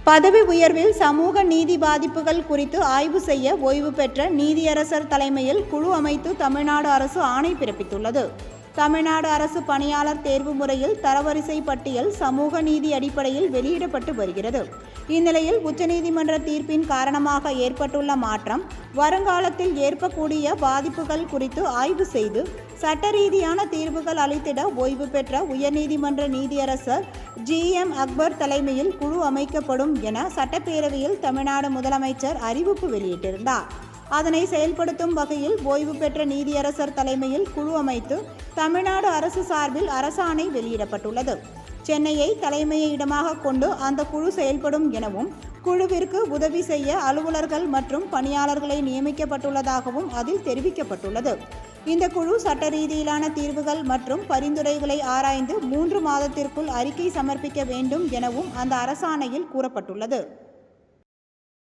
பதவி உயர்வில் சமூக நீதி பாதிப்புகள் குறித்து ஆய்வு செய்ய ஓய்வு பெற்ற நீதியரசர் தலைமையில் குழு அமைத்து தமிழ்நாடு அரசு ஆணை பிறப்பித்துள்ளது. தமிழ்நாடு அரசு பணியாளர் தேர்வு முறையில் தரவரிசை பட்டியல் சமூக நீதி அடிப்படையில் வெளியிடப்பட்டு வருகிறது. இந்நிலையில் உச்சநீதிமன்ற தீர்ப்பின் காரணமாக ஏற்பட்டுள்ள மாற்றம் வருங்காலத்தில் ஏற்படக்கூடிய பாதிப்புகள் குறித்து ஆய்வு செய்து சட்ட ரீதியான தீர்வுகள் அளித்திட ஓய்வு பெற்ற உயர்நீதிமன்ற நீதியரசர் GM அக்பர் தலைமையில் குழு அமைக்கப்படும் என சட்டப்பேரவையில் தமிழ்நாடு முதலமைச்சர் அறிவிப்பு வெளியிட்டிருந்தார். அதனை செயல்படுத்தும் வகையில் ஓய்வு பெற்ற நீதியரசர் தலைமையில் குழு அமைத்து தமிழ்நாடு அரசு சார்பில் அரசாணை வெளியிடப்பட்டுள்ளது. சென்னையை தலைமையிடமாக கொண்டு அந்த குழு செயல்படும் எனவும் குழுவிற்கு உதவி செய்ய அலுவலர்கள் மற்றும் பணியாளர்களை நியமிக்கப்பட்டுள்ளதாகவும் அதில் தெரிவிக்கப்பட்டுள்ளது. இந்த குழு சட்ட ரீதியிலான தீர்வுகள் மற்றும் பரிந்துரைகளை ஆராய்ந்து 3 மாதத்திற்குள் அறிக்கை சமர்ப்பிக்க வேண்டும் எனவும் அந்த அரசாணையில் கூறப்பட்டுள்ளது.